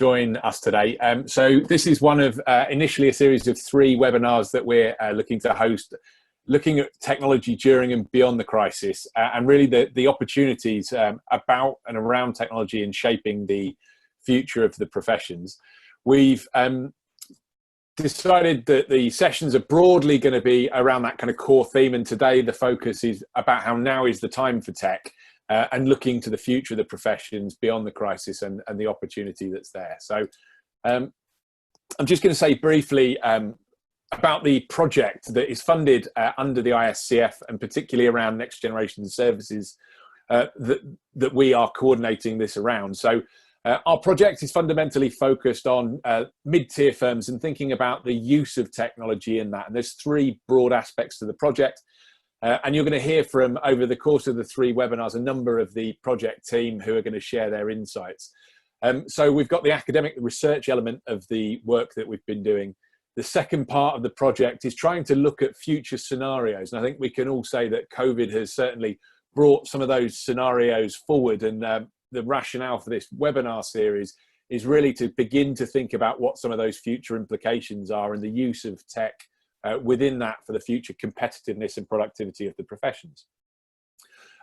join us today. So this is one of initially a series of 3 webinars that we're looking to host, looking at technology during and beyond the crisis, and really the opportunities about and around technology in shaping the future of the professions. We've decided that the sessions are broadly going to be around that kind of core theme, and today the focus is about how now is the time for tech, and looking to the future of the professions beyond the crisis and the opportunity that's there. So I'm just going to say briefly about the project that is funded under the ISCF, and particularly around next generation services that we are coordinating this around. So our project is fundamentally focused on mid-tier firms and thinking about the use of technology in that. And there's 3 broad aspects to the project. And you're going to hear from, over the course of the 3 webinars, a number of the project team who are going to share their insights. So we've got the academic research element of the work that we've been doing. The second part of the project is trying to look at future scenarios. And I think we can all say that COVID has certainly brought some of those scenarios forward. And the rationale for this webinar series is really to begin to think about what some of those future implications are and the use of tech within that for the future competitiveness and productivity of the professions.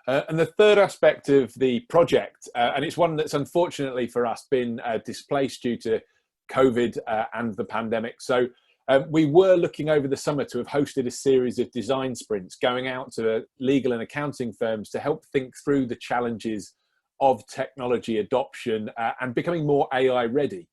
And the third aspect of the project, and it's one that's unfortunately for us been displaced due to COVID and the pandemic. So we were looking over the summer to have hosted a series of design sprints going out to legal and accounting firms to help think through the challenges of technology adoption and becoming more AI ready.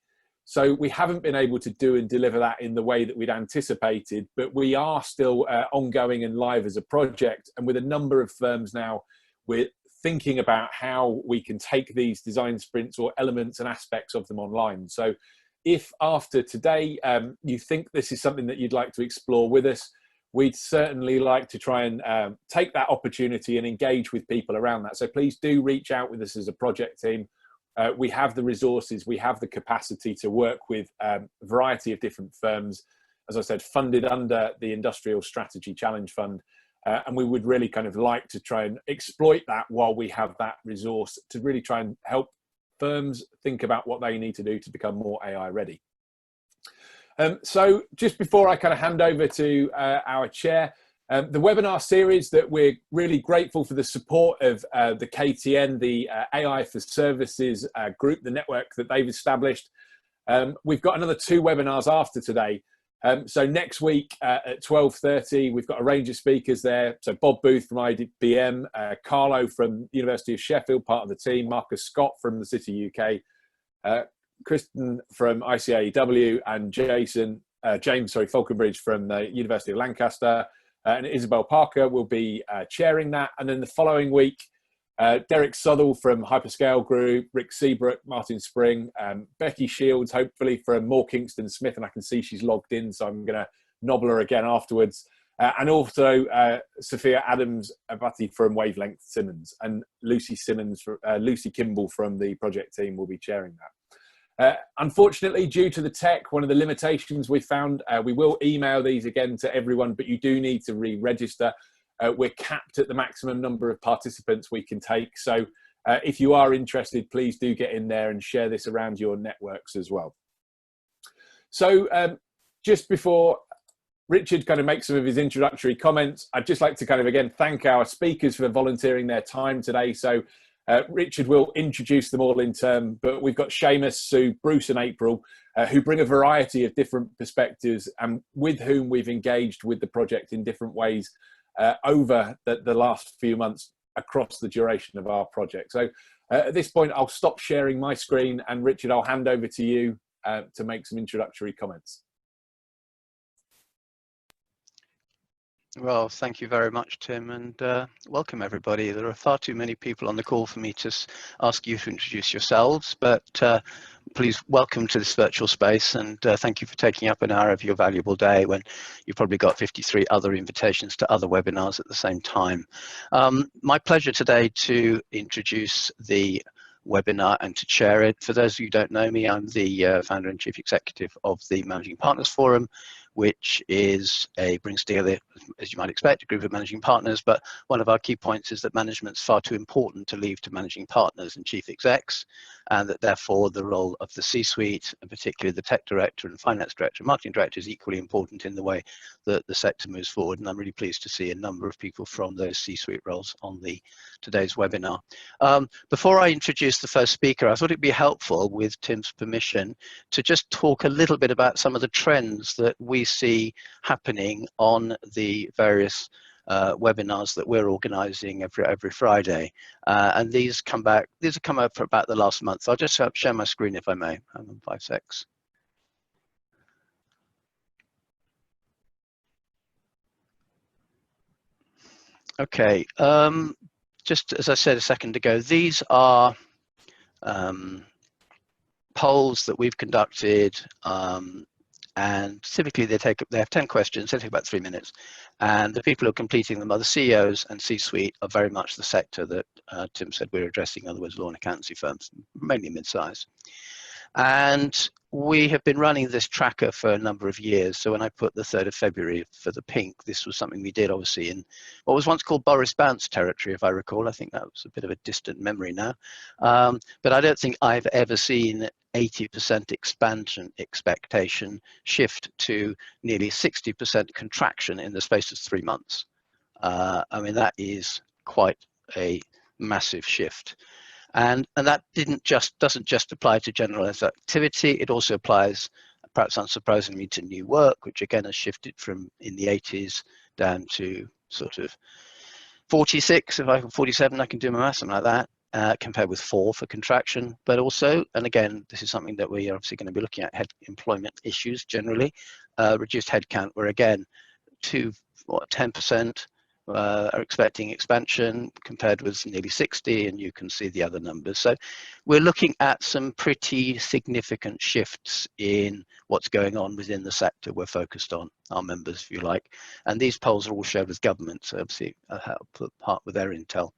So we haven't been able to do and deliver that in the way that we'd anticipated, but we are still ongoing and live as a project. And with a number of firms now, we're thinking about how we can take these design sprints or elements and aspects of them online. So if after today you think this is something that you'd like to explore with us, we'd certainly like to try and take that opportunity and engage with people around that. So please do reach out with us as a project team. We have the resources, we have the capacity to work with a variety of different firms, as I said, funded under the Industrial Strategy Challenge Fund. And we would really kind of like to try and exploit that while we have that resource to really try and help firms think about what they need to do to become more AI ready. So just before I kind of hand over to our chair, the webinar series that we're really grateful for the support of the KTN, the AI for Services group, the network that they've established. We've got another 2 webinars after today. So next week at 12:30, we've got a range of speakers there. So Bob Booth from IBM, Carlo from University of Sheffield, part of the team, Marcus Scott from the City UK, Kristen from ICAEW, and James Falconbridge from the University of Lancaster, and Isabel Parker will be chairing that. And then the following week, Derek Southall from Hyperscale Group, Rick Seabrook, Martin Spring, Becky Shields, hopefully from Moore Kingston Smith, and I can see she's logged in, so I'm going to nobble her again afterwards. And also Sophia Adams-Abati from Wavelength Simmons, and Lucy Kimball from the project team will be chairing that. Unfortunately, due to the tech, one of the limitations we found, we will email these again to everyone, but you do need to re-register. We're capped at the maximum number of participants we can take. So if you are interested, please do get in there and share this around your networks as well. So just before Richard kind of makes some of his introductory comments, I'd just like to kind of again thank our speakers for volunteering their time today. So Richard will introduce them all in turn, but we've got Seamus, Sue, Bruce and April, who bring a variety of different perspectives and with whom we've engaged with the project in different ways over the last few months across the duration of our project. So at this point, I'll stop sharing my screen, and Richard, I'll hand over to you to make some introductory comments. Well, thank you very much, Tim, and welcome everybody. There are far too many people on the call for me to ask you to introduce yourselves, but please welcome to this virtual space, and thank you for taking up an hour of your valuable day when you've probably got 53 other invitations to other webinars at the same time. My pleasure today to introduce the webinar and to chair it. For those of you who don't know me, I'm the founder and chief executive of the Managing Partners Forum, which brings together, as you might expect, a group of managing partners. But one of our key points is that management's far too important to leave to managing partners and chief execs, and that therefore the role of the C-suite, and particularly the tech director and finance director and marketing director, is equally important in the way that the sector moves forward. And I'm really pleased to see a number of people from those C-suite roles on today's webinar. Before I introduce the first speaker, I thought it'd be helpful, with Tim's permission, to just talk a little bit about some of the trends that we see happening on the various webinars that we're organizing every Friday. And these have come up for about the last month. I'll just share my screen if I may. Hang on 5 secs. Okay, just as I said a second ago, these are polls that we've conducted, and typically they have 10 questions. They take about 3 minutes, and the people who are completing them are the CEOs and C-suite of very much the sector that Tim said we're addressing, in other words, law and accountancy firms, mainly mid-size. And we have been running this tracker for a number of years. So when I put the 3rd of February for the pink, this was something we did obviously in what was once called Boris Bounce territory, if I recall. I think that was a bit of a distant memory now. But I don't think I've ever seen 80% expansion expectation shift to nearly 60% contraction in the space of 3 months. I mean, that is quite a massive shift. And that doesn't just apply to generalized activity. It also applies, perhaps unsurprisingly, to new work, which again has shifted from in the 80s down to sort of 46, 47, I can do my math, something like that, compared with 4 for contraction. But also, and again, this is something that we are obviously going to be looking at, employment issues generally, reduced headcount, where again, 10%, are expecting expansion compared with nearly 60, and you can see the other numbers. So we're looking at some pretty significant shifts in what's going on within the sector we're focused on, our members, if you like. And these polls are all shared with government, so obviously help part with their intel.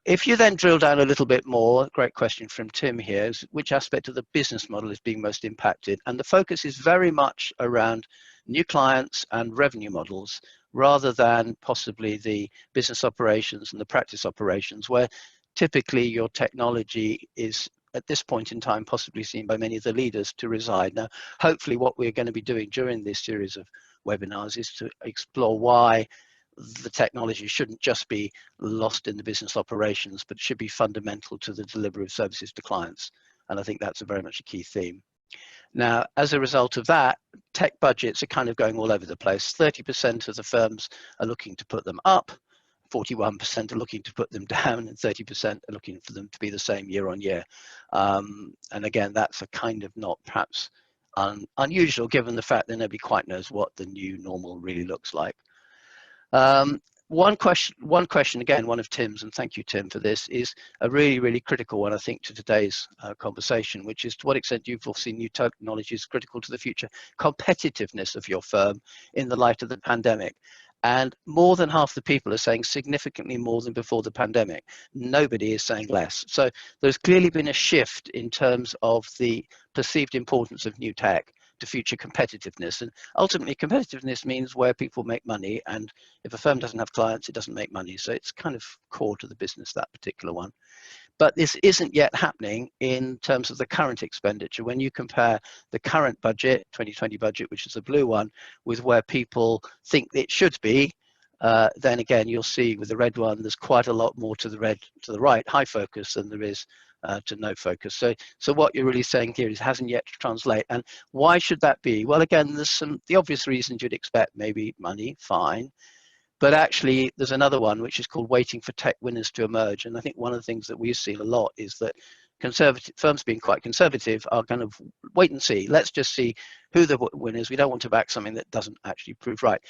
If you then drill down a little bit more, great question from Tim here, is which aspect of the business model is being most impacted? And the focus is very much around new clients and revenue models, rather than possibly the business operations and the practice operations, where typically your technology is at this point in time possibly seen by many of the leaders to reside. Now, hopefully what we're going to be doing during this series of webinars is to explore why the technology shouldn't just be lost in the business operations, but should be fundamental to the delivery of services to clients. And I think that's very much a key theme. Now, as a result of that, tech budgets are kind of going all over the place. 30% of the firms are looking to put them up, 41% are looking to put them down, and 30% are looking for them to be the same year on year. And again, that's a kind of not perhaps unusual, given the fact that nobody quite knows what the new normal really looks like. One question, again, one of Tim's, and thank you, Tim, for this, is a really, really critical one, I think, to today's conversation, which is to what extent you've seen new technologies critical to the future competitiveness of your firm in the light of the pandemic. And more than half the people are saying significantly more than before the pandemic. Nobody is saying less. So there's clearly been a shift in terms of the perceived importance of new tech to future competitiveness. And ultimately, competitiveness means where people make money. And if a firm doesn't have clients, it doesn't make money. So it's kind of core to the business, that particular one. But this isn't yet happening in terms of the current expenditure. When you compare the current budget, 2020 budget, which is the blue one, with where people think it should be, then again, you'll see with the red one, there's quite a lot more to the right, high focus, than there is to no focus. So what you're really saying here is hasn't yet to translate. And why should that be? Well, again, there's the obvious reasons you'd expect, maybe money, fine. But actually, there's another one, which is called waiting for tech winners to emerge. And I think one of the things that we've seen a lot is that firms being quite conservative are kind of wait and see. Let's just see who the winners. We don't want to back something that doesn't actually prove right.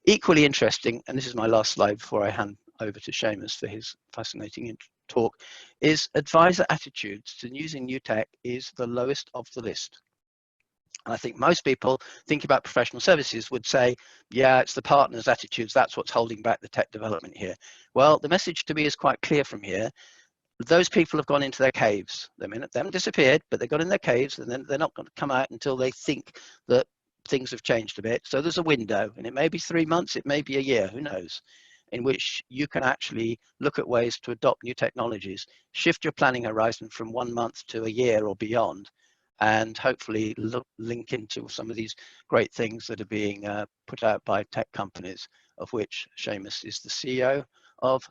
Equally interesting, and this is my last slide before I hand over to Seamus for his fascinating talk, is advisor attitudes to using new tech is the lowest of the list. And I think most people thinking about professional services would say, yeah, it's the partners' attitudes. That's what's holding back the tech development here. Well, the message to me is quite clear from here. Those people have gone into their caves. They haven't disappeared, but they've got in their caves, and then they're not going to come out until they think that things have changed a bit. So there's a window, and it may be 3 months, it may be a year, who knows, in which you can actually look at ways to adopt new technologies, shift your planning horizon from 1 month to a year or beyond, and hopefully link into some of these great things that are being put out by tech companies, of which Seamus is the CEO of.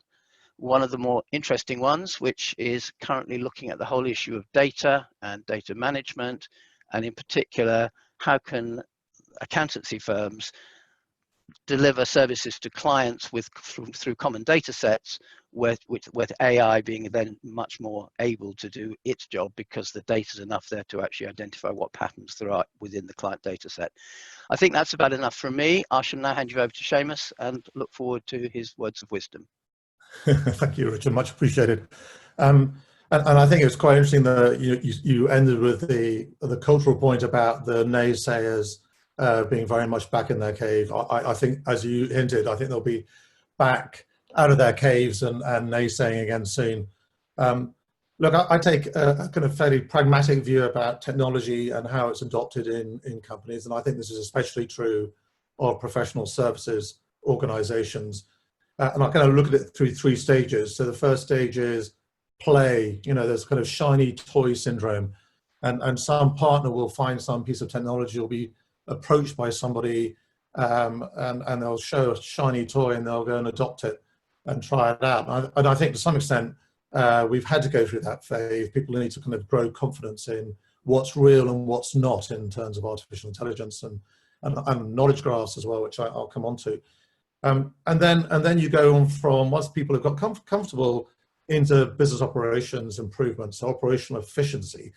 One of the more interesting ones, which is currently looking at the whole issue of data and data management, and in particular, how can accountancy firms deliver services to clients through common data sets, with AI being then much more able to do its job, because the data is enough there to actually identify what patterns there are within the client data set. I think that's about enough from me. I shall now hand you over to Seamus and look forward to his words of wisdom. Thank you, Richard. Much appreciated. And I think it's quite interesting that you ended with the cultural point about the naysayers being very much back in their cave. I think, as you hinted, I think they'll be back out of their caves and naysaying again soon. Look, I take a kind of fairly pragmatic view about technology and how it's adopted in companies, and I think this is especially true of professional services organizations. And I kind of look at it through 3 stages. So the first stage is play. There's kind of shiny toy syndrome, and some partner will find some piece of technology, will be approached by somebody, and they'll show a shiny toy, and they'll go and adopt it and try it out. And I think to some extent we've had to go through that phase. People need to kind of grow confidence in what's real and what's not in terms of artificial intelligence and knowledge graphs as well, which I'll come on to. And then you go on from, once people have got comfortable, into business operations improvements, so operational efficiency.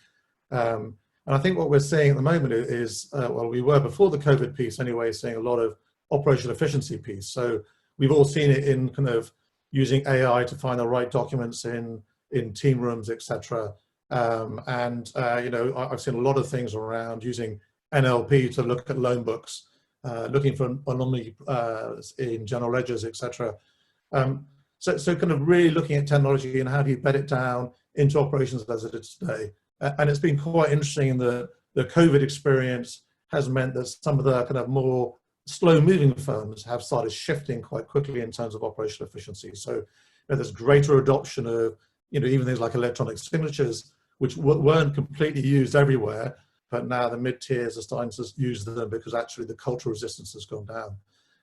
And I think what we're seeing at the moment is, well, we were before the COVID piece anyway, seeing a lot of operational efficiency piece. So we've all seen it in kind of using AI to find the right documents in team rooms, etc. I've seen a lot of things around using NLP to look at loan books, looking for anomalies in general ledgers, etc. So kind of really looking at technology and how do you bed it down into operations as it is today. And it's been quite interesting that the COVID experience has meant that some of the kind of more slow-moving firms have started shifting quite quickly in terms of operational efficiency. So there's greater adoption of even things like electronic signatures, which weren't completely used everywhere, but now the mid-tiers are starting to use them because actually the cultural resistance has gone down.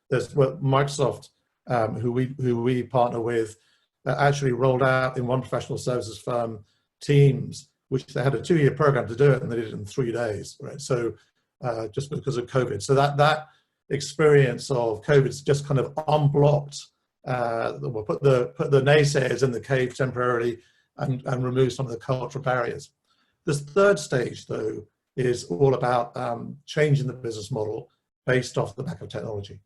There's Microsoft, who we partner with, actually rolled out in one professional services firm Teams, which they had a 2-year program to do it, and they did it in 3 days, right? So just because of COVID. So that experience of COVID's just kind of unblocked, we'll put the naysayers in the cave temporarily and remove some of the cultural barriers. This third stage, though, is all about changing the business model based off the back of technology.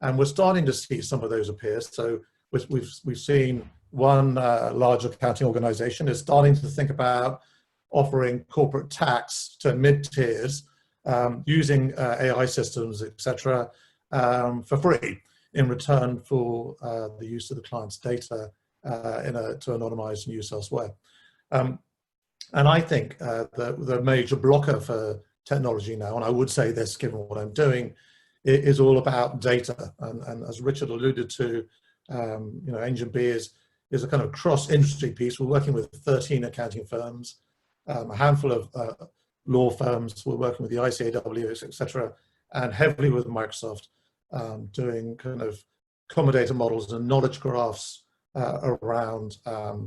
And we're starting to see some of those appear. So we've seen one large accounting organization is starting to think about offering corporate tax to mid-tiers using AI systems, etc., for free in return for the use of the client's data to anonymize and use elsewhere. And I think the major blocker for technology now, and I would say this given what I'm doing, is all about data. And as Richard alluded to, NGenB is a kind of cross-industry piece. We're working with 13 accounting firms, a handful of law firms. We're working with the ICAWs, etc., and heavily with Microsoft, doing kind of common data models and knowledge graphs around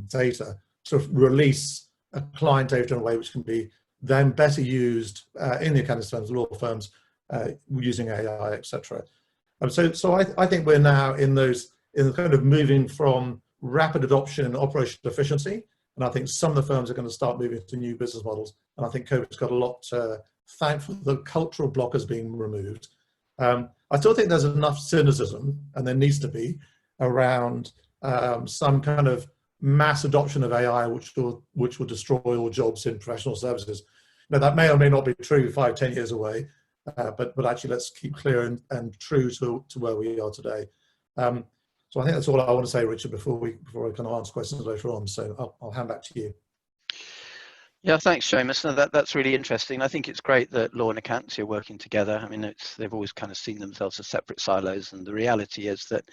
data to release a client data in a way which can be then better used in the accounting firms, law firms, using AI, etc. So I think we're now in the kind of moving from rapid adoption and operational efficiency, and I think some of the firms are going to start moving to new business models. And I think COVID's got a lot to thank for the cultural blockers being removed. I still think there's enough cynicism, and there needs to be, around some kind of mass adoption of AI, which will destroy all jobs in professional services. Now, that may or may not be true 5-10 years away, but actually let's keep clear and true to where we are today. So I think that's all I want to say, Richard, before I can answer questions later on. So I'll hand back to you. Yeah, thanks, Seamus. No, that's really interesting. I think it's great that law and accountancy are working together. I mean, they've always kind of seen themselves as separate silos, and the reality is that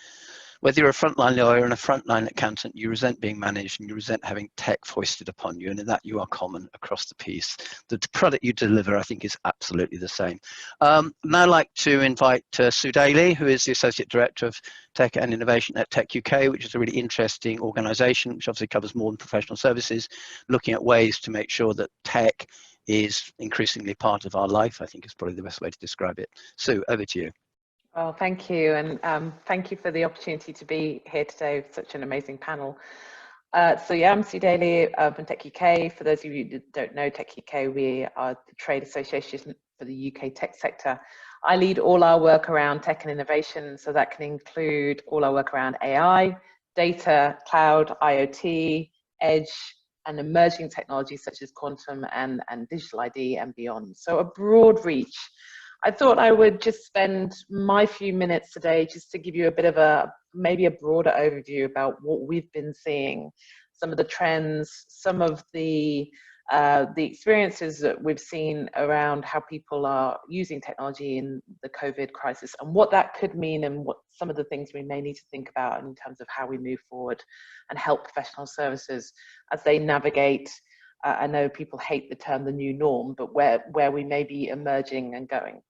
whether you're a frontline lawyer and a frontline accountant, you resent being managed and you resent having tech foisted upon you, and in that you are common across the piece. The product you deliver, I think, is absolutely the same. Now I'd like to invite Sue Daly, who is the Associate Director of Tech and Innovation at Tech UK, which is a really interesting organisation, which obviously covers more than professional services, looking at ways to make sure that tech is increasingly part of our life, I think is probably the best way to describe it. Sue, over to you. Well, thank you, and thank you for the opportunity to be here today with such an amazing panel. So yeah, I'm Sue Daly from Tech UK. For those of you that don't know Tech UK, we are the trade association for the UK tech sector. I lead all our work around tech and innovation, so that can include all our work around AI, data, cloud, IoT, edge, and emerging technologies such as quantum and digital ID and beyond. So a broad reach. I thought I would just spend my few minutes today just to give you a bit of maybe a broader overview about what we've been seeing, some of the trends, some of the experiences that we've seen around how people are using technology in the COVID crisis and what that could mean, and what some of the things we may need to think about in terms of how we move forward and help professional services as they navigate. I know people hate the term the new norm, but where we may be emerging and going.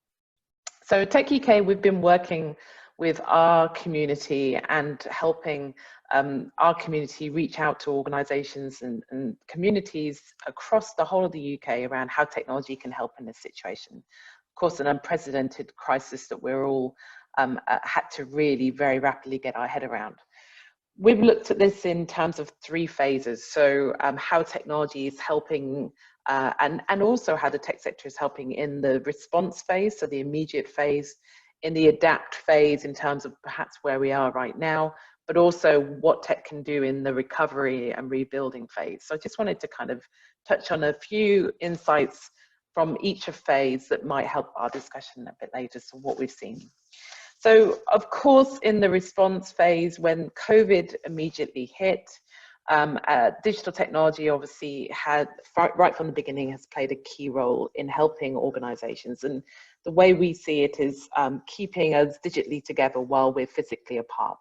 So Tech UK, we've been working with our community and helping our community reach out to organisations and communities across the whole of the UK around how technology can help in this situation. Of course, an unprecedented crisis that we're all had to really very rapidly get our head around. We've looked at this in terms of 3 phases. So how technology is helping and also how the tech sector is helping in the response phase, so the immediate phase, in the adapt phase in terms of perhaps where we are right now, but also what tech can do in the recovery and rebuilding phase. So I just wanted to kind of touch on a few insights from each of phase that might help our discussion a bit later, so what we've seen. So of course, in the response phase, when COVID immediately hit, digital technology obviously had, right from the beginning, has played a key role in helping organizations. And the way we see it is keeping us digitally together while we're physically apart.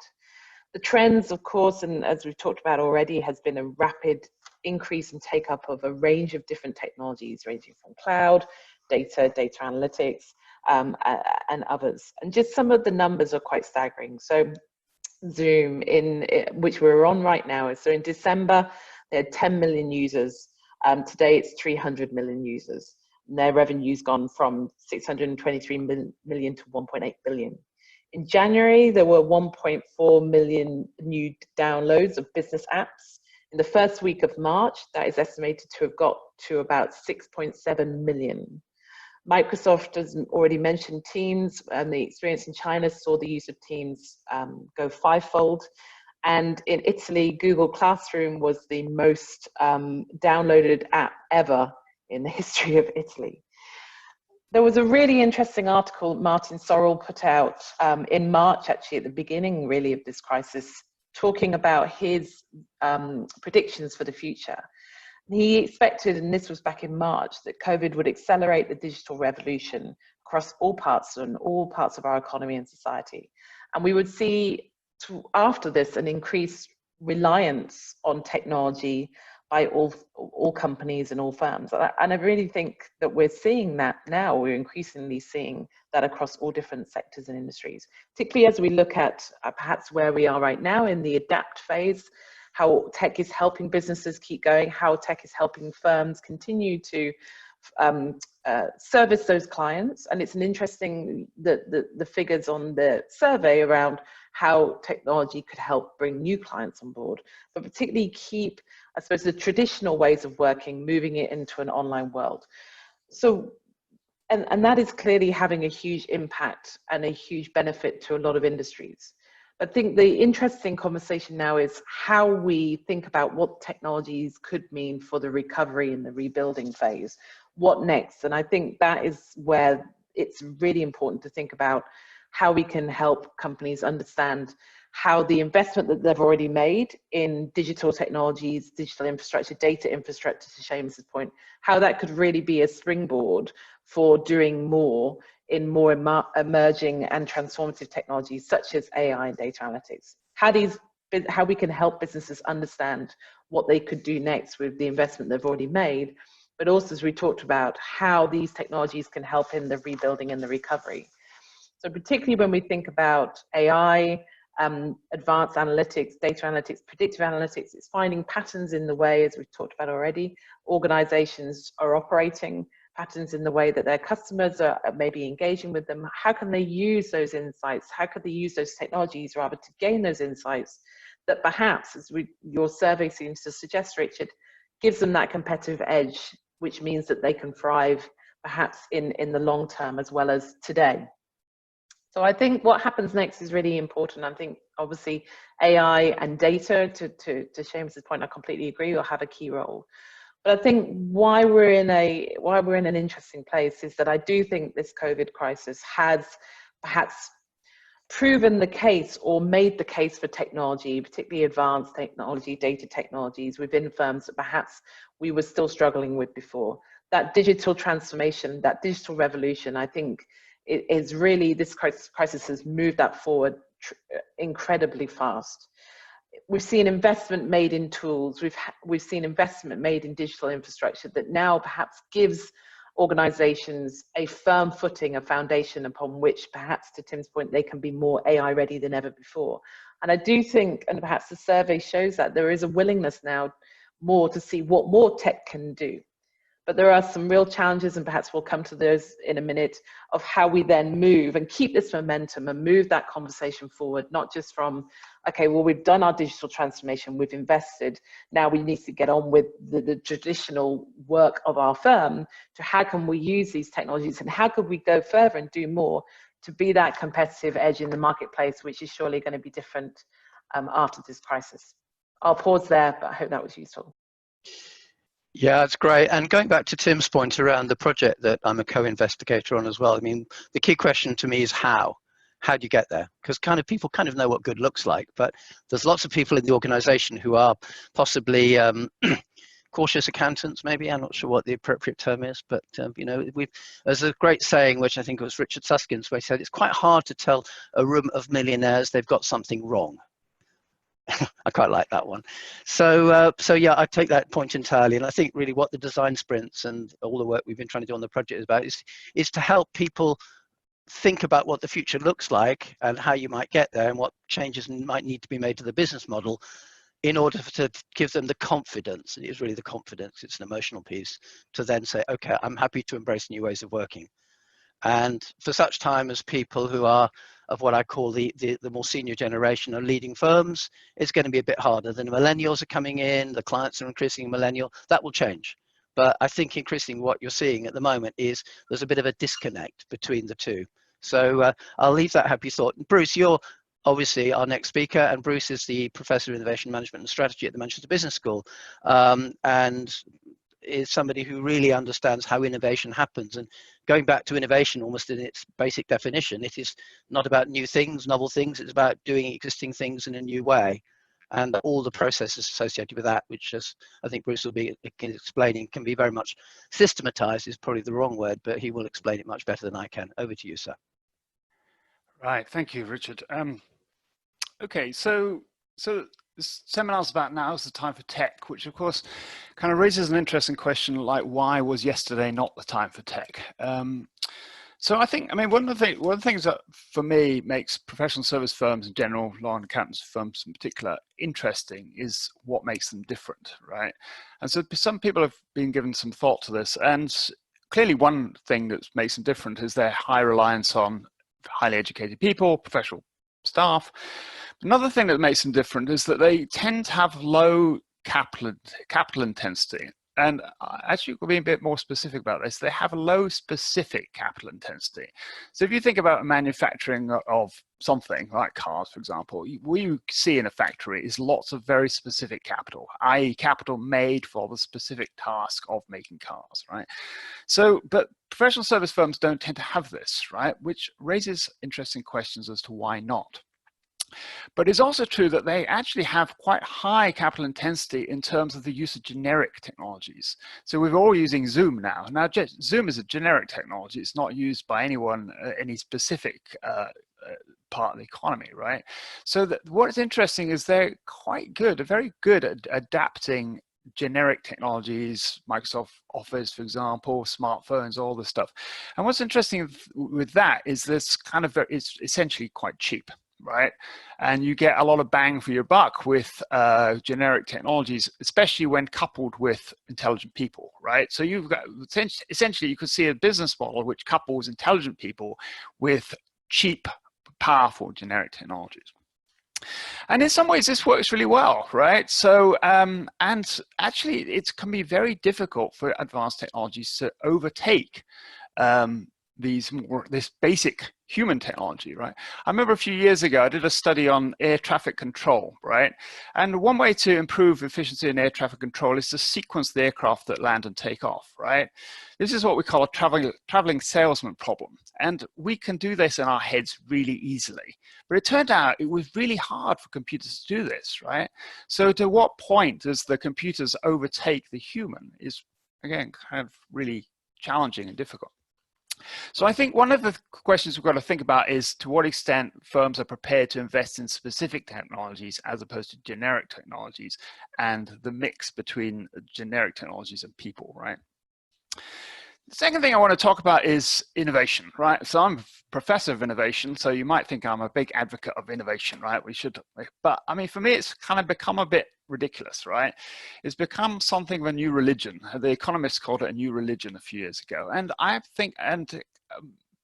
The trends, of course, and as we've talked about already, has been a rapid increase in take-up of a range of different technologies, ranging from cloud, data analytics, and others. And just some of the numbers are quite staggering. So Zoom, which we're on right now, so in December, they had 10 million users. Today, it's 300 million users. And their revenue's gone from 623 million to 1.8 billion. In January, there were 1.4 million new downloads of business apps. In the first week of March, that is estimated to have got to about 6.7 million. Microsoft has already mentioned Teams, and the experience in China saw the use of Teams go 5-fold. And in Italy, Google Classroom was the most downloaded app ever in the history of Italy. There was a really interesting article Martin Sorrell put out in March, actually at the beginning really of this crisis, talking about his predictions for the future. He expected, and this was back in March, that COVID would accelerate the digital revolution across all parts of our economy and society. And we would see after this an increased reliance on technology by all companies and all firms. And I really think that we're seeing that now. We're increasingly seeing that across all different sectors and industries, particularly as we look at perhaps where we are right now in the adapt phase, how tech is helping businesses keep going, how tech is helping firms continue to service those clients. And it's an interesting, the figures on the survey around how technology could help bring new clients on board, but particularly keep, I suppose, the traditional ways of working, moving it into an online world. So, and that is clearly having a huge impact and a huge benefit to a lot of industries. I think the interesting conversation now is how we think about what technologies could mean for the recovery and the rebuilding phase. What next? And I think that is where it's really important to think about how we can help companies understand how the investment that they've already made in digital technologies, digital infrastructure, data infrastructure, to Seamus's point, how that could really be a springboard for doing more in more emerging and transformative technologies such as AI and data analytics. How we can help businesses understand what they could do next with the investment they've already made, but also, as we talked about, how these technologies can help in the rebuilding and the recovery. So particularly when we think about AI, advanced analytics, data analytics, predictive analytics, it's finding patterns in the way, as we've talked about already, organizations are operating, patterns in the way that their customers are maybe engaging with them. How can they use those insights? How could they use those technologies rather to gain those insights that perhaps, as your survey seems to suggest, Richard, gives them that competitive edge, which means that they can thrive perhaps in the long term as well as today. So I think what happens next is really important. I think obviously AI and data, to Seamus's point, I completely agree, will have a key role. But I think why we're in an interesting place is that I do think this COVID crisis has perhaps proven the case or made the case for technology, particularly advanced technology, data technologies within firms that perhaps we were still struggling with before. That digital transformation, that digital revolution, I think it is really, this crisis has moved that forward incredibly fast. We've seen investment made in tools, we've seen investment made in digital infrastructure that now perhaps gives organizations a firm footing, a foundation upon which, perhaps to Tim's point, they can be more AI ready than ever before. And I do think, and perhaps the survey shows that, there is a willingness now more to see what more tech can do. But there are some real challenges, and perhaps we'll come to those in a minute, of how we then move and keep this momentum and move that conversation forward, not just from, okay, well, we've done our digital transformation, we've invested, now we need to get on with the traditional work of our firm, to how can we use these technologies and how could we go further and do more to be that competitive edge in the marketplace, which is surely going to be different after this crisis. I'll pause there, but I hope that was useful. Yeah, it's great. And going back to Tim's point around the project that I'm a co-investigator on as well, I mean, the key question to me is how? How do you get there? Because people kind of know what good looks like, but there's lots of people in the organization who are possibly cautious accountants, maybe. I'm not sure what the appropriate term is, but you know, there's a great saying, which I think it was Richard Susskind, where he said, it's quite hard to tell a room of millionaires they've got something wrong. I quite like that one. So yeah, I take that point entirely. And I think really what the design sprints and all the work we've been trying to do on the project is about is to help people think about what the future looks like and how you might get there and what changes might need to be made to the business model in order to give them the confidence. And it's really the confidence, it's an emotional piece, to then say, okay, I'm happy to embrace new ways of working. And for such time as people who are of what I call the more senior generation are leading firms, it's going to be a bit harder. The millennials are coming in, the clients are increasing millennial, that will change. But I think increasingly what you're seeing at the moment is there's a bit of a disconnect between the two. So I'll leave that happy thought. Bruce, you're obviously our next speaker, and Bruce is the Professor of Innovation Management and Strategy at the Manchester Business School, and is somebody who really understands how innovation happens. And going back to innovation almost in its basic definition, it is not about new things, novel things, it's about doing existing things in a new way. And all the processes associated with that, which, as I think Bruce will be explaining, can be very much systematized, is probably the wrong word, but he will explain it much better than I can. Over to you, sir. Right, thank you, Richard. Okay, so this seminar's about now is the time for tech, which of course kind of raises an interesting question, like why was yesterday not the time for tech? So I think, I mean, one of the things that for me makes professional service firms in general, law and accountants firms in particular, interesting is what makes them different, right? And so some people have been given some thought to this, and clearly one thing that makes them different is their high reliance on highly educated people, professional staff. Another thing that makes them different is that they tend to have low capital intensity. And actually, we'll be a bit more specific about this. They have a low specific capital intensity. So if you think about manufacturing of something like cars, for example, what you see in a factory is lots of very specific capital, i.e. capital made for the specific task of making cars, right? So, but professional service firms don't tend to have this, right? Which raises interesting questions as to why not. But it's also true that they actually have quite high capital intensity in terms of the use of generic technologies. So we're all using Zoom now. Now, Zoom is a generic technology. It's not used by anyone, any specific part of the economy, right? So what's interesting is they're quite good, very good at adapting generic technologies, Microsoft Office, for example, smartphones, all this stuff. And what's interesting with that is this kind of, it's essentially quite cheap, right? And you get a lot of bang for your buck with generic technologies, especially when coupled with intelligent people, right? So you've got, essentially you could see a business model which couples intelligent people with cheap, powerful generic technologies. And in some ways this works really well, right? So, and actually it can be very difficult for advanced technologies to overtake this basic human technology, right? I remember a few years ago, I did a study on air traffic control, right? And one way to improve efficiency in air traffic control is to sequence the aircraft that land and take off, right? This is what we call a traveling salesman problem. And we can do this in our heads really easily. But it turned out it was really hard for computers to do this, right? So to what point does the computers overtake the human is, again, kind of really challenging and difficult. So I think one of the questions we've got to think about is to what extent firms are prepared to invest in specific technologies as opposed to generic technologies, and the mix between generic technologies and people, right? The second thing I want to talk about is innovation, right? So I'm a professor of innovation, so you might think I'm a big advocate of innovation, right? We should, but I mean, for me, it's kind of become a bit ridiculous, right? It's become something of a new religion. The Economist called it a new religion a few years ago. And I think,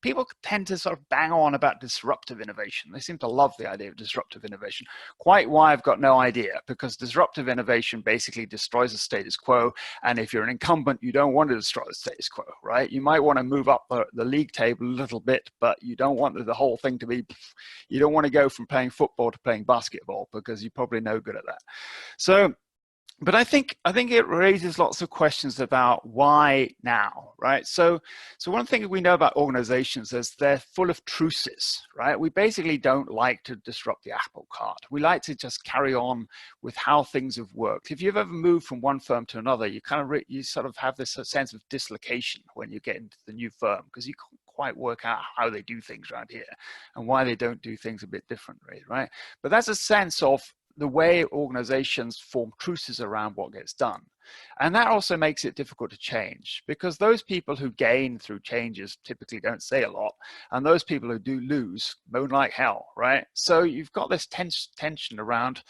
people tend to sort of bang on about disruptive innovation. They seem to love the idea of disruptive innovation. Quite why, I've got no idea, because disruptive innovation basically destroys the status quo. And if you're an incumbent, you don't want to destroy the status quo, right? You might want to move up the league table a little bit, but you don't want the whole thing to be, you don't want to go from playing football to playing basketball, because you're probably no good at that. So, but I think it raises lots of questions about why now, right? So one thing we know about organizations is they're full of truces, right? We basically don't like to disrupt the apple cart. We like to just carry on with how things have worked. If you've ever moved from one firm to another, you kind of you sort of have this sense of dislocation when you get into the new firm, because you can't quite work out how they do things around here and why they don't do things a bit differently, right? But that's a sense of the way organizations form truces around what gets done. And that also makes it difficult to change, because those people who gain through changes typically don't say a lot, and those people who do lose moan like hell, right? So you've got this tension around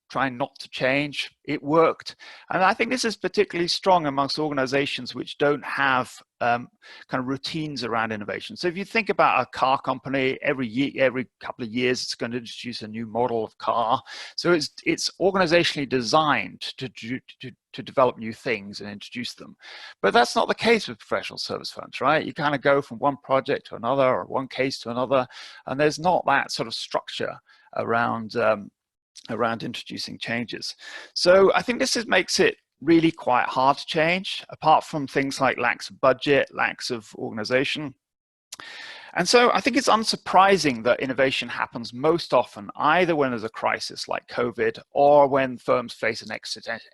trying not to change. It worked. And I think this is particularly strong amongst organizations which don't have kind of routines around innovation. So if you think about a car company, every couple of years, it's going to introduce a new model of car. So it's organizationally designed to develop new things and introduce them. But that's not the case with professional service firms, right? You kind of go from one project to another, or one case to another, and there's not that sort of structure around introducing changes. So I think this makes it really quite hard to change, apart from things like lacks of budget, lacks of organization. And so I think it's unsurprising that innovation happens most often either when there's a crisis like COVID, or when firms face an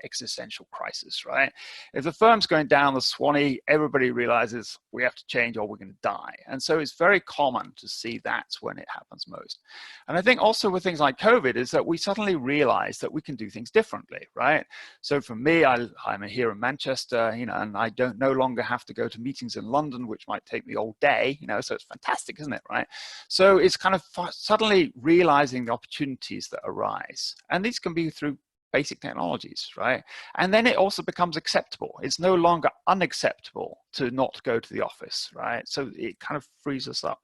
existential crisis, right? If the firm's going down the Swanee, everybody realizes we have to change or we're going to die. And so it's very common to see that's when it happens most. And I think also with things like COVID is that we suddenly realize that we can do things differently, right? So for me, I'm here in Manchester, and I don't no longer have to go to meetings in London, which might take me all day, so it's fantastic, isn't it, right? So it's kind of suddenly realizing the opportunities that arise. And these can be through basic technologies, right? And then it also becomes acceptable. It's no longer unacceptable to not go to the office, right? So it kind of frees us up.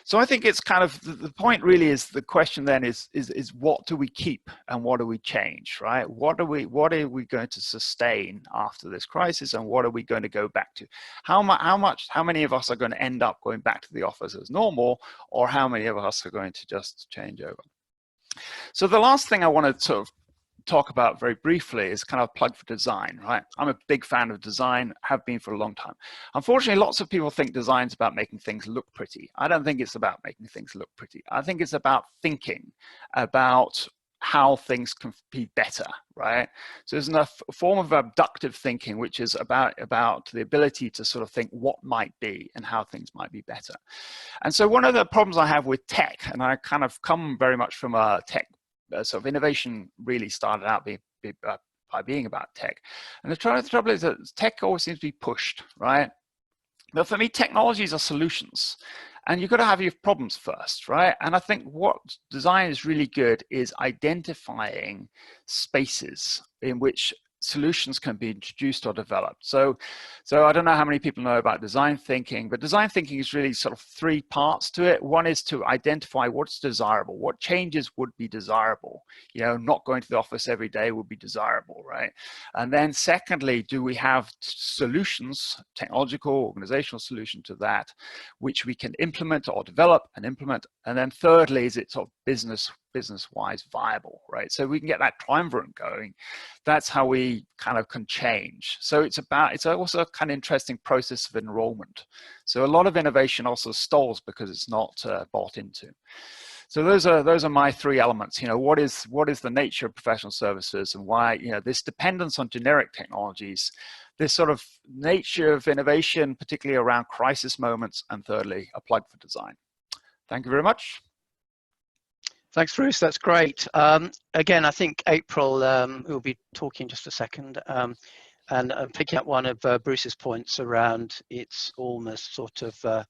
So I think it's kind of, the point really is, the question then is what do we keep and what do we change, right? What are we going to sustain after this crisis, and what are we going to go back to? How many of us are going to end up going back to the office as normal, or how many of us are going to just change over? So the last thing I want to sort of talk about very briefly is kind of a plug for design, right? I'm a big fan of design, have been for a long time. Unfortunately, lots of people think design's about making things look pretty. I don't think it's about making things look pretty. I think it's about thinking about how things can be better, right? So there's a form of abductive thinking, which is about the ability to sort of think what might be and how things might be better. And so one of the problems I have with tech, and I kind of come very much from a tech, sort of innovation really started out by being about tech. And the trouble is that tech always seems to be pushed, right? But for me, technologies are solutions. And you've got to have your problems first, right? And I think what design is really good is identifying spaces in which solutions can be introduced or developed. So I don't know how many people know about design thinking, but design thinking is really sort of three parts to it. One is to identify what's desirable, what changes would be desirable. You know, not going to the office every day would be desirable, right? And then secondly, do we have solutions, technological, organizational solution to that, which we can implement or develop and implement? And then thirdly, is it sort of business-wise viable, right? So we can get that triumvirate going. That's how we kind of can change. So it's also a kind of interesting process of enrollment. So a lot of innovation also stalls because it's not bought into. So those are my three elements. You know, what is the nature of professional services, and why, you know, this dependence on generic technologies, this sort of nature of innovation, particularly around crisis moments, and thirdly, a plug for design. Thank you very much. Thanks, Bruce. That's great. Again, I think April will be talking in just a second, and picking up one of Bruce's points around it's almost sort of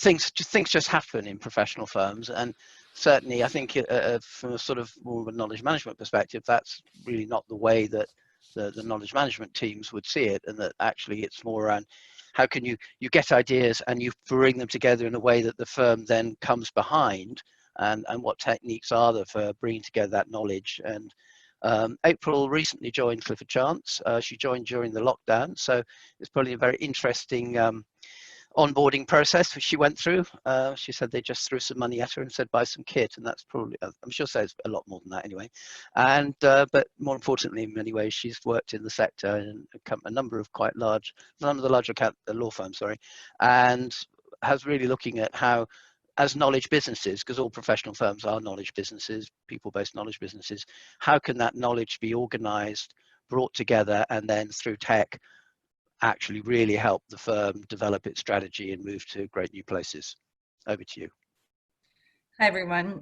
things just happen in professional firms, and certainly I think from a sort of more of a knowledge management perspective, that's really not the way that the knowledge management teams would see it, and that actually it's more around how can you get ideas and you bring them together in a way that the firm then comes behind, and what techniques are there for bringing together that knowledge. And April recently joined Clifford Chance. She joined during the lockdown, so it's probably a very interesting onboarding process which she went through. She said they just threw some money at her and said buy some kit, and that's probably, I'm sure says a lot more than that anyway. And but more importantly, in many ways, she's worked in the sector in a number of quite large, none of the larger law firms, sorry, and has really looking at how, as knowledge businesses, because all professional firms are knowledge businesses, people-based knowledge businesses, how can that knowledge be organized, brought together, and then through tech actually really help the firm develop its strategy and move to great new places. Over to you. Hi, everyone.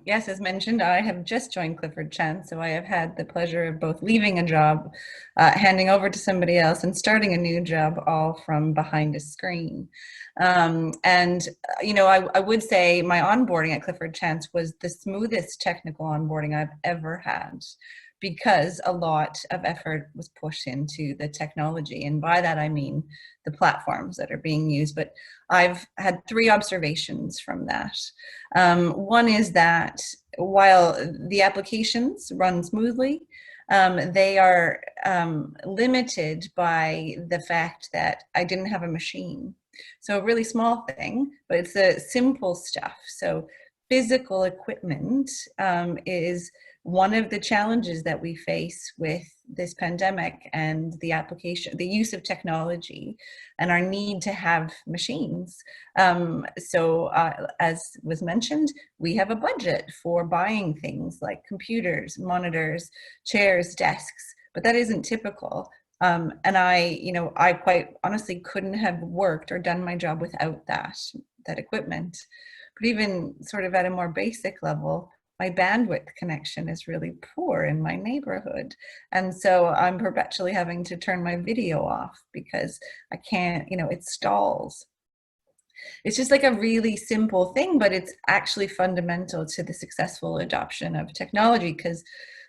Yes, as mentioned, I have just joined Clifford Chance, so I have had the pleasure of both leaving a job, handing over to somebody else, and starting a new job, all from behind a screen. And, you know, I would say my onboarding at Clifford Chance was the smoothest technical onboarding I've ever had, because a lot of effort was pushed into the technology. And by that, I mean the platforms that are being used. But I've had three observations from that. One is that while the applications run smoothly, they are limited by the fact that I didn't have a machine. So a really small thing, but it's the simple stuff. So physical equipment is one of the challenges that we face with this pandemic and the use of technology and our need to have machines. As was mentioned, we have a budget for buying things like computers, monitors, chairs, desks, but that isn't typical. And I quite honestly couldn't have worked or done my job without that equipment. But even sort of at a more basic level, my bandwidth connection is really poor in my neighborhood. And so I'm perpetually having to turn my video off because I can't, it stalls. It's just like a really simple thing, but it's actually fundamental to the successful adoption of technology, because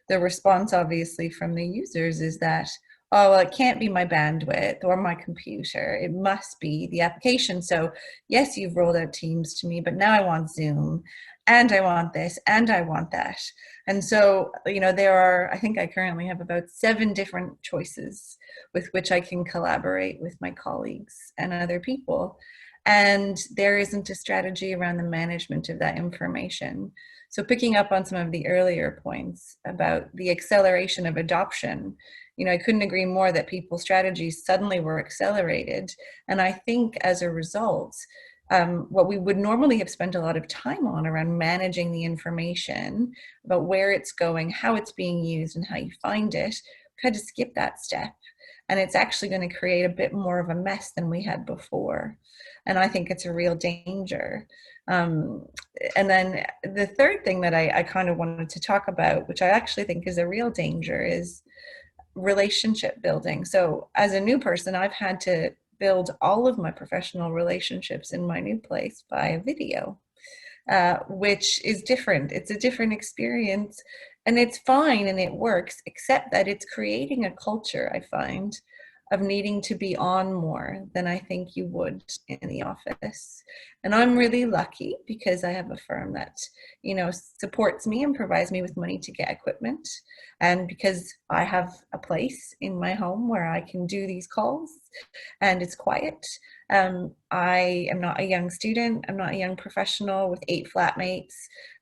the response obviously from the users is that, oh, well, it can't be my bandwidth or my computer. It must be the application. So yes, you've rolled out Teams to me, but now I want Zoom, and I want this, and I want that. And so, I think I currently have about 7 different choices with which I can collaborate with my colleagues and other people. and there isn't a strategy around the management of that information. So picking up on some of the earlier points about the acceleration of adoption, you know, I couldn't agree more that people's strategies suddenly were accelerated. And I think as a result, what we would normally have spent a lot of time on around managing the information about where it's going, how it's being used, and how you find it, we had to skip that step. And it's actually going to create a bit more of a mess than we had before. And I think it's a real danger. And then the third thing that I kind of wanted to talk about, which I actually think is a real danger, is relationship building. So as a new person, I've had to build all of my professional relationships in my new place via video, which is different. It's a different experience, and it's fine and it works, except that it's creating a culture, I find, of needing to be on more than I think you would in the office. And I'm really lucky because I have a firm that, you know, supports me and provides me with money to get equipment. And because I have a place in my home where I can do these calls and it's quiet. I am not a young student. I'm not a young professional with 8 flatmates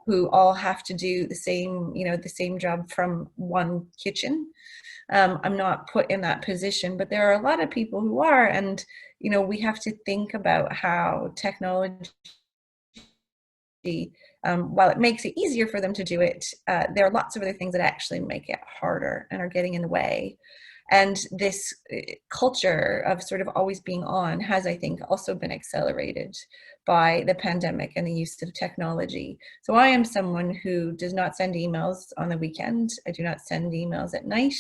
who all have to do the same, you know, the same job from one kitchen. I'm not put in that position, but there are a lot of people who are, and you know, we have to think about how technology, while it makes it easier for them to do it, there are lots of other things that actually make it harder and are getting in the way. And this culture of sort of always being on has, I think, also been accelerated by the pandemic and the use of technology. So I am someone who does not send emails on the weekend. I do not send emails at night.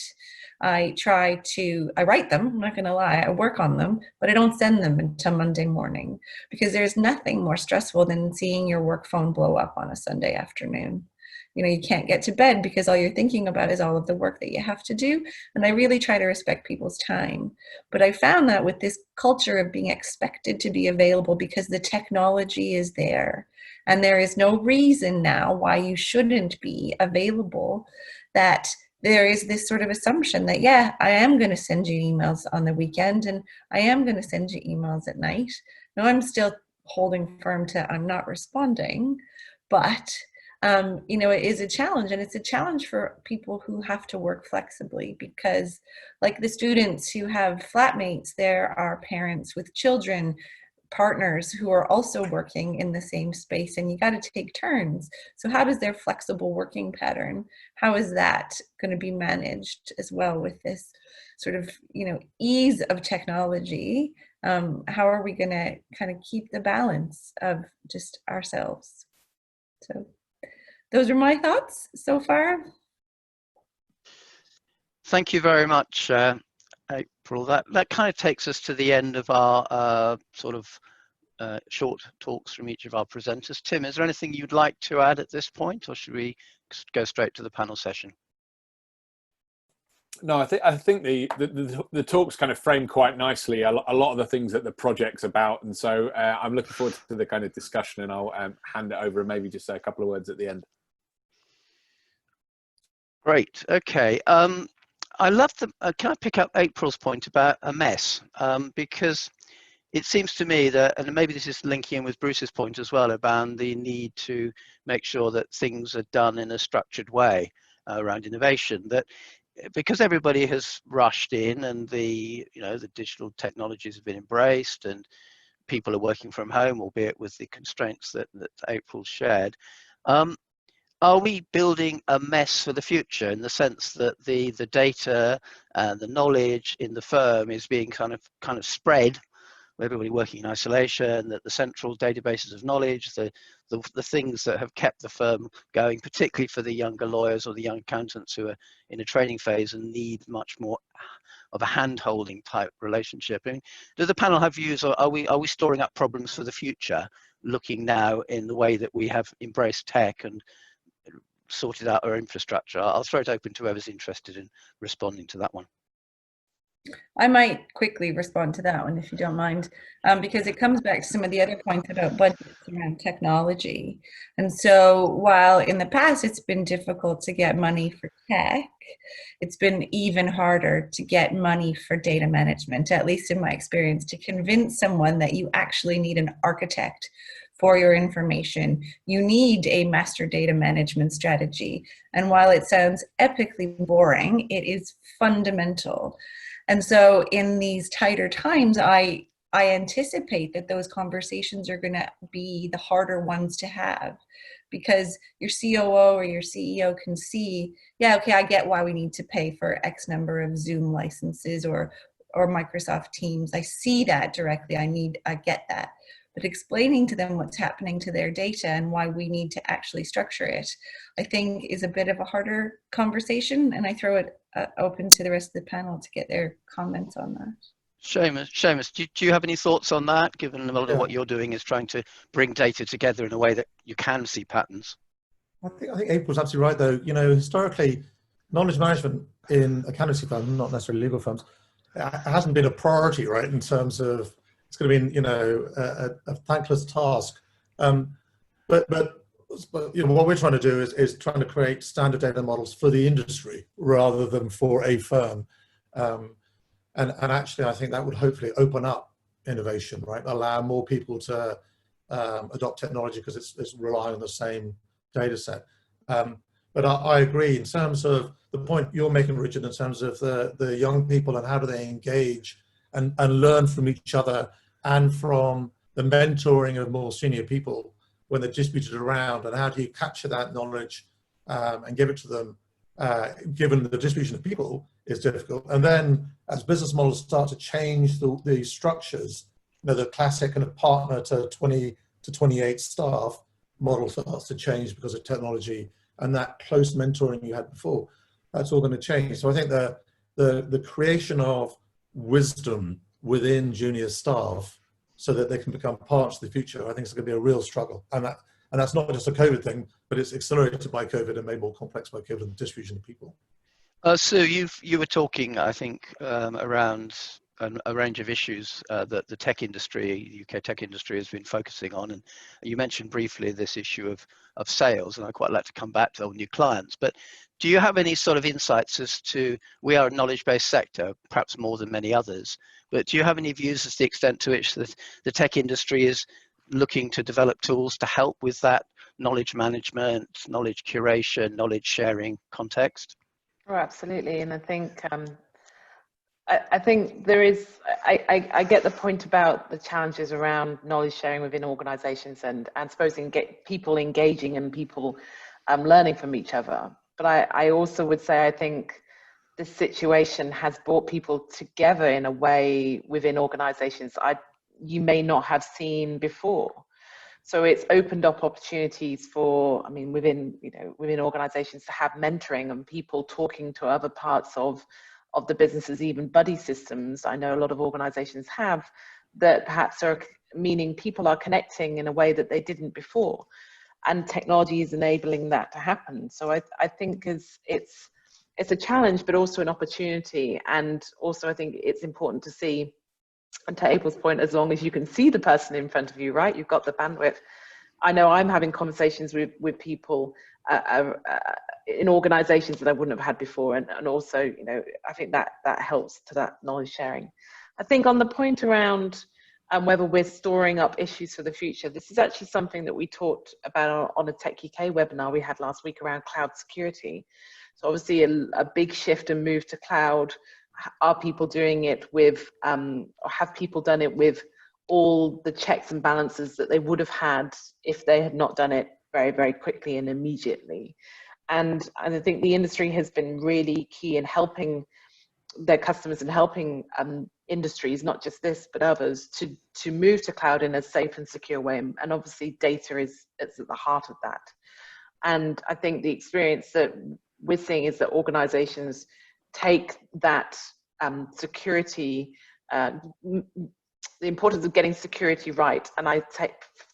I write them, I'm not gonna lie, I work on them, but I don't send them until Monday morning, because there's nothing more stressful than seeing your work phone blow up on a Sunday afternoon. You know, you can't get to bed because all you're thinking about is all of the work that you have to do. And I really try to respect people's time. But I found that with this culture of being expected to be available because the technology is there, and there is no reason now why you shouldn't be available, that there is this sort of assumption that, yeah, I am going to send you emails on the weekend and I am going to send you emails at night. Now I'm still holding firm to I'm not responding, but you know, it is a challenge, and it's a challenge for people who have to work flexibly, because like the students who have flatmates, there are parents with children, partners who are also working in the same space, and you got to take turns. So how does their flexible working pattern, how is that going to be managed as well with this sort of, you know, ease of technology? How are we going to kind of keep the balance of just ourselves? So those are my thoughts so far. Thank you very much, April. That kind of takes us to the end of our sort of short talks from each of our presenters. Tim, is there anything you'd like to add at this point, or should we go straight to the panel session? No, I think the talks kind of frame quite nicely a lot of the things that the project's about, and so I'm looking forward to the kind of discussion, and I'll hand it over and maybe just say a couple of words at the end. Great. Okay. I love the. Can I pick up April's point about a mess? Because it seems to me that, and maybe this is linking in with Bruce's point as well, about the need to make sure that things are done in a structured way around innovation. That because everybody has rushed in, and the digital technologies have been embraced, and people are working from home, albeit with the constraints that April shared. Are we building a mess for the future, in the sense that the data and the knowledge in the firm is being kind of spread, everybody working in isolation, that the central databases of knowledge, the things that have kept the firm going, particularly for the younger lawyers or the young accountants who are in a training phase and need much more of a hand-holding type relationship? I mean, does the panel have views, or are we storing up problems for the future, looking now in the way that we have embraced tech and sorted out our infrastructure? I'll throw it open to whoever's interested in responding to that one. I might quickly respond to that one, if you don't mind, because it comes back to some of the other points about budgets around technology. And so while in the past it's been difficult to get money for tech, it's been even harder to get money for data management, at least in my experience, to convince someone that you actually need an architect for your information. You need a master data management strategy. And while it sounds epically boring, it is fundamental. And so in these tighter times, I anticipate that those conversations are going to be the harder ones to have, because your COO or your CEO can see, yeah, okay, I get why we need to pay for X number of Zoom licenses or Microsoft Teams. I see that directly. I get that. But explaining to them what's happening to their data and why we need to actually structure it, I think is a bit of a harder conversation. And I throw it open to the rest of the panel to get their comments on that. Seamus, do you have any thoughts on that, given a lot of what you're doing is trying to bring data together in a way that you can see patterns? I think April's absolutely right, though. You know, historically, knowledge management in accountancy firms, not necessarily legal firms, it hasn't been a priority, right, in terms of it's going to be, you know, a thankless task. But you know, what we're trying to do is trying to create standard data models for the industry rather than for a firm. And actually, I think that would hopefully open up innovation, right? Allow more people to adopt technology because it's relying on the same data set. But I agree in terms of the point you're making, Richard, in terms of the young people and how do they engage and learn from each other and from the mentoring of more senior people when they're distributed around, and how do you capture that knowledge and give it to them, given the distribution of people is difficult. And then as business models start to change the structures, you know, the classic kind of partner to 20 to 28 staff model starts to change because of technology, and that close mentoring you had before, that's all going to change. So I think the creation of wisdom within junior staff so that they can become parts of the future, I think it's going to be a real struggle. And that's not just a COVID thing, but it's accelerated by COVID and made more complex by COVID and the distribution of people. Sue, you were talking, I think, around a range of issues that the tech industry, the UK tech industry, has been focusing on, and you mentioned briefly this issue of sales, and I'd quite like to come back to all new clients. But do you have any sort of insights as to, we are a knowledge-based sector, perhaps more than many others, but do you have any views as to the extent to which the tech industry is looking to develop tools to help with that knowledge management, knowledge curation, knowledge sharing context? Oh, absolutely. And I think I think there is, I get the point about the challenges around knowledge sharing within organizations and supposing get people engaging and people learning from each other. But I also would say I think this situation has brought people together in a way within organizations you may not have seen before. So it's opened up opportunities for, I mean, within organizations to have mentoring and people talking to other parts of the businesses, even buddy systems. I know a lot of organizations have that, perhaps are meaning people are connecting in a way that they didn't before. And technology is enabling that to happen. So I think it's a challenge, but also an opportunity. And also I think it's important to see, and to April's point, as long as you can see the person in front of you, right? You've got the bandwidth. I know I'm having conversations with people in organizations that I wouldn't have had before. And also, you know, I think that helps to that knowledge sharing. I think on the point around whether we're storing up issues for the future, this is actually something that we talked about on a Tech UK webinar we had last week around cloud security. So obviously a big shift and move to cloud. Are people doing it with, or have people done it with all the checks and balances that they would have had if they had not done it very, very quickly and immediately? And I think the industry has been really key in helping their customers and helping industries, not just this, but others, to move to cloud in a safe and secure way. And obviously data is at the heart of that. And I think the experience that we're seeing is that organizations take that security, the importance of getting security right. And I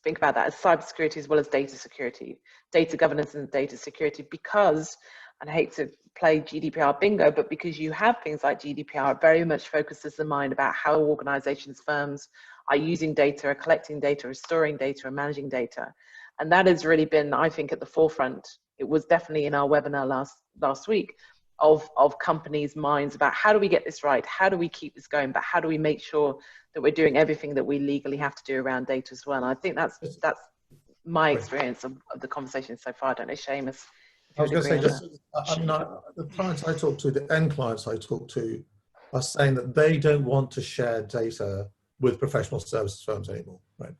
think about that as cybersecurity as well as data security, data governance and data security, because and I hate to play GDPR bingo, but because you have things like GDPR, it very much focuses the mind about how organizations, firms are using data, are collecting data, are storing data, are managing data. And that has really been, I think, at the forefront. It was definitely in our webinar last week of companies' minds about how do we get this right? How do we keep this going? But how do we make sure that we're doing everything that we legally have to do around data as well? And I think that's my experience of the conversation so far. I don't know, Seamus. I was going to say, just, I mean, the clients I talk to, the end clients I talk to, are saying that they don't want to share data with professional services firms anymore, right?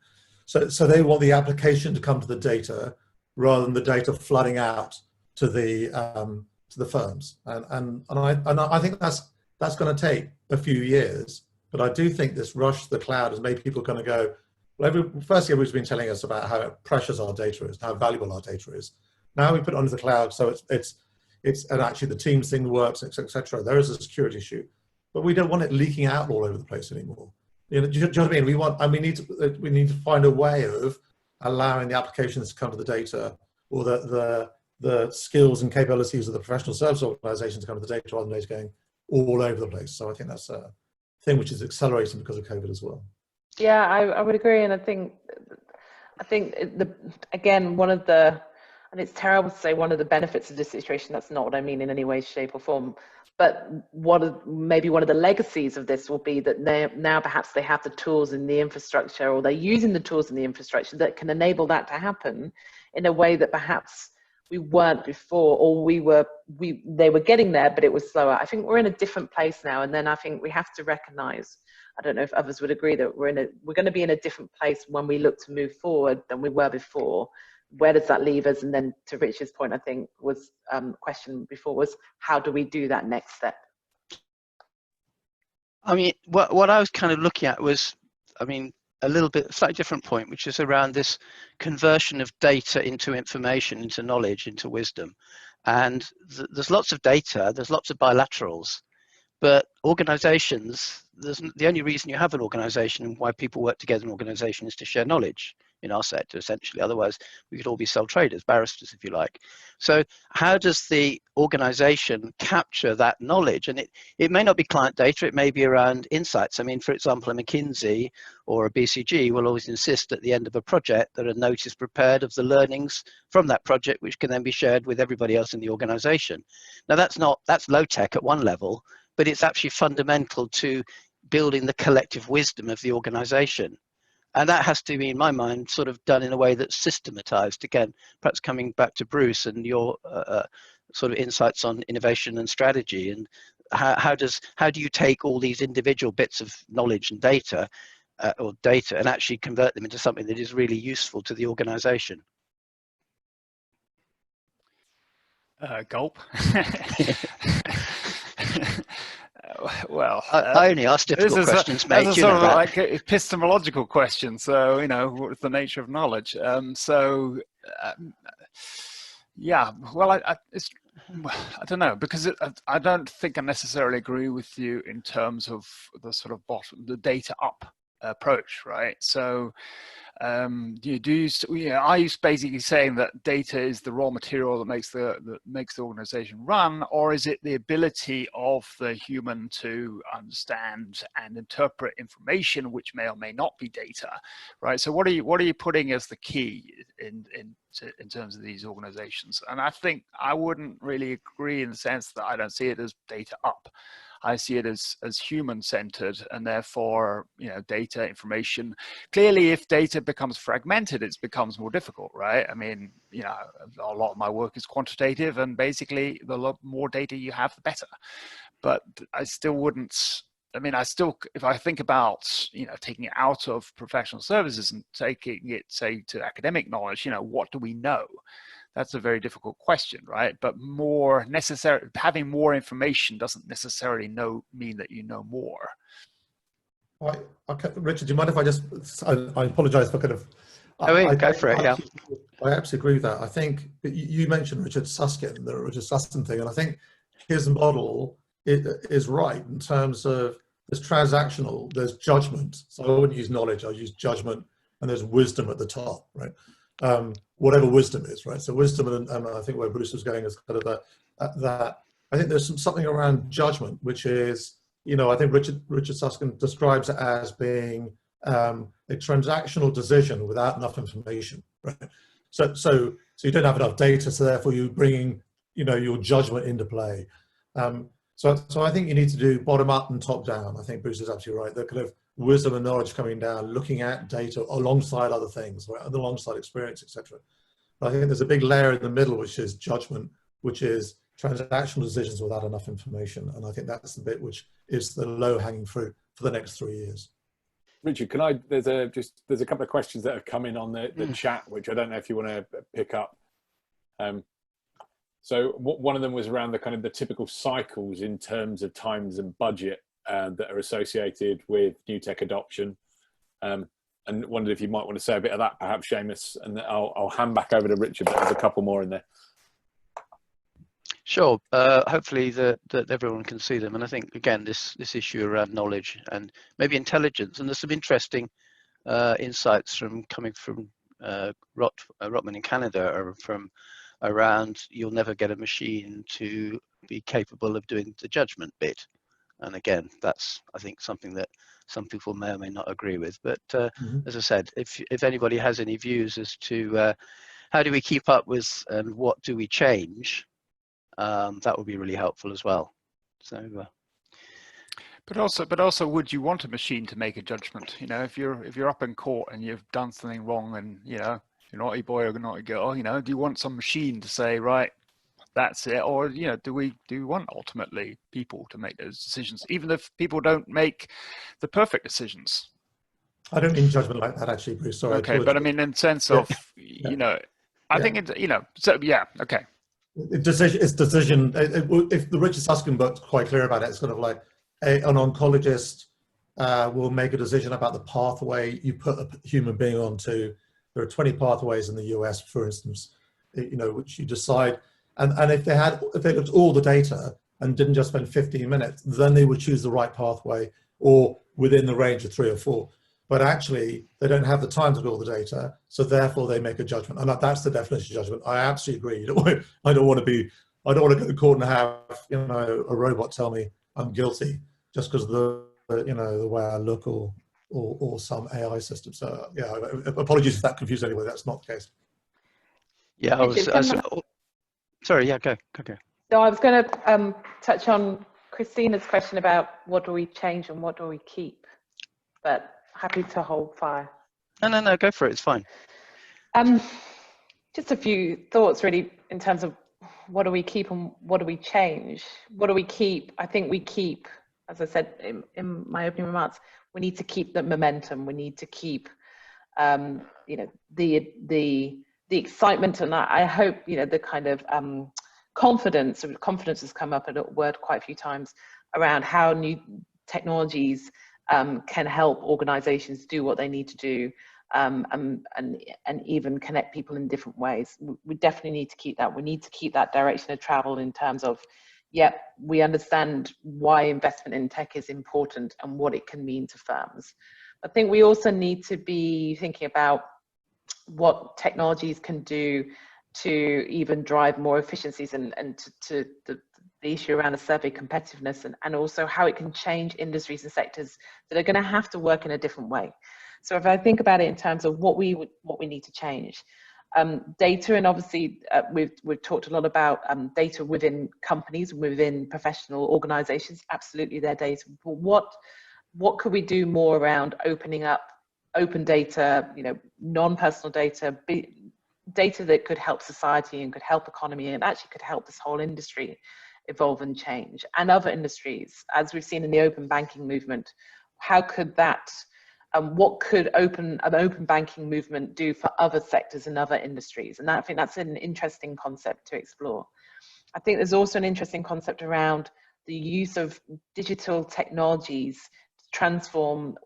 So they want the application to come to the data rather than the data flooding out to the firms, and I think that's going to take a few years. But I do think this rush to the cloud has made people kind of go, well, firstly, everybody's been telling us about how precious our data is, how valuable our data is. Now we put it onto the cloud, so it's and actually the Teams thing works, etc. There is a security issue, but we don't want it leaking out all over the place anymore. You know, do you know what I mean? We need to find a way of allowing the applications to come to the data, or the skills and capabilities of the professional service organizations to come to the data, rather than data going all over the place. So I think that's a thing which is accelerating because of COVID as well. Yeah, I would agree, and I think again, one of the, and it's terrible to say one of the benefits of this situation, that's not what I mean in any way, shape or form, but maybe one of the legacies of this will be that now perhaps they have the tools in the infrastructure, or they're using the tools in the infrastructure that can enable that to happen in a way that perhaps we weren't before, or they were getting there, but it was slower. I think we're in a different place now, and then I think we have to recognize, I don't know if others would agree, that we're going to be in a different place when we look to move forward than we were before. Where does that leave us? And then to Richard's point, I think was question before was, how do we do that next step? I mean, what I was kind of looking at was, I mean, a little bit slightly different point, which is around this conversion of data into information, into knowledge, into wisdom. And there's lots of data, there's lots of bilaterals, but organizations, the only reason you have an organization and why people work together in an organization is to share knowledge in our sector, essentially. Otherwise, we could all be sole traders, barristers, if you like. So how does the organization capture that knowledge? And it may not be client data, it may be around insights. I mean, for example, a McKinsey or a BCG will always insist at the end of a project that a note is prepared of the learnings from that project, which can then be shared with everybody else in the organization. Now, that's low tech at one level, but it's actually fundamental to building the collective wisdom of the organization. And that has to be, in my mind, sort of done in a way that's systematized. Again, perhaps coming back to Bruce and your sort of insights on innovation and strategy, and how do you take all these individual bits of knowledge and data and actually convert them into something that is really useful to the organization? Gulp. Well, I only ask difficult questions, mate. This is sort of like an epistemological question. So, you know, what's the nature of knowledge? Yeah. Well, I don't know, because I don't think I necessarily agree with you in terms of the sort of the data up approach, right? So, are you basically saying that data is the raw material that makes the organization run, or is it the ability of the human to understand and interpret information which may or may not be data, right? So what are you putting as the key in terms of these organizations? And I think I wouldn't really agree in the sense that I don't see it as data up. I see it as human-centered, and therefore, you know, data, information. Clearly, if data becomes fragmented, it becomes more difficult, right? I mean, you know, a lot of my work is quantitative, and basically, the more data you have, the better. But I still wouldn't. I mean, if I think about, you know, taking it out of professional services and taking it, say, to academic knowledge, you know, what do we know? That's a very difficult question, right? But having more information doesn't necessarily mean that you know more. Okay, Richard, do you mind if I apologize for kind of... Go for it, yeah. I absolutely agree with that. I think you mentioned Richard Susskind thing, and I think his model is right in terms of there's transactional, there's judgment. So I wouldn't use knowledge, I'll use judgment, and there's wisdom at the top, right? Whatever wisdom is, right? So wisdom, and I think where Bruce was going is kind of that I think there's something around judgment, which is, you know, I think Richard Susskind describes it as being a transactional decision without enough information, right? So you don't have enough data, so therefore you're bringing, you know, your judgment into play. So I think you need to do bottom up and top down. I think Bruce is absolutely right. The kind of wisdom and knowledge coming down, looking at data alongside other things, right, alongside experience, etc. But I think there's a big layer in the middle, which is judgment, which is transactional decisions without enough information. And I think that's the bit which is the low-hanging fruit for the next 3 years. Richard, can I, there's a couple of questions that have come in on the chat, which I don't know if you want to pick up. So one of them was around the kind of the typical cycles in terms of times and budget that are associated with new tech adoption. And wondered if you might want to say a bit of that, perhaps, Seamus, and I'll hand back over to Richard, but there's a couple more in there. Sure. Hopefully that everyone can see them. And I think, again, this issue around knowledge and maybe intelligence, and there's some interesting insights coming from Rotman in Canada, or from around you'll never get a machine to be capable of doing the judgment bit. And again, that's, I think, something that some people may or may not agree with. But as I said, if anybody has any views as to how do we keep up with and what do we change, that would be really helpful as well. So, but also, would you want a machine to make a judgment? You know, if you're up in court and you've done something wrong, and you know, you're naughty boy or naughty girl, you know, do you want some machine to say, right, that's it? Or, you know, do we want ultimately people to make those decisions, even if people don't make the perfect decisions? I don't mean judgment like that, actually, Bruce. Sorry. Okay, but I mean in sense of, you know, I think it's, you know, so yeah, okay. It's decision. If the Richard Susskind book's quite clear about it, it's kind of like an oncologist will make a decision about the pathway you put a human being onto. There are 20 pathways in the US, for instance, you know, which you decide. And if they looked at all the data and didn't just spend 15 minutes, then they would choose the right pathway or within the range of 3 or 4. But actually, they don't have the time to do all the data, so therefore they make a judgment. And that's the definition of judgment. I absolutely agree. I don't want to go to court and have, you know, a robot tell me I'm guilty just because of the way I look or some AI system. So yeah, apologies if that confused anybody. That's not the case. Yeah, sorry, yeah, go. So I was going to touch on Christina's question about what do we change and what do we keep, but happy to hold fire. No, go for it. It's fine. Just a few thoughts really in terms of what do we keep and what do we change. What do we keep? I think we keep, as I said in my opening remarks, we need to keep the momentum. We need to keep, you know, the excitement, and I hope, you know, the kind of confidence has come up a word quite a few times around how new technologies can help organizations do what they need to do, and even connect people in different ways. We definitely need to keep that. We need to keep that direction of travel in terms of, yeah, we understand why investment in tech is important and what it can mean to firms. I think we also need to be thinking about what technologies can do to even drive more efficiencies and to the issue around the survey competitiveness, and also how it can change industries and sectors that are going to have to work in a different way. So if I think about it in terms of what we need to change, data, and obviously we've talked a lot about data within companies, within professional organizations. Absolutely, their data. But what could we do more around opening up open data, you know, non-personal data, data that could help society and could help economy and actually could help this whole industry evolve and change, and other industries, as we've seen in the open banking movement. How could that, what could an open banking movement do for other sectors and other industries? And I think that's an interesting concept to explore. I think there's also an interesting concept around the use of digital technologies to transform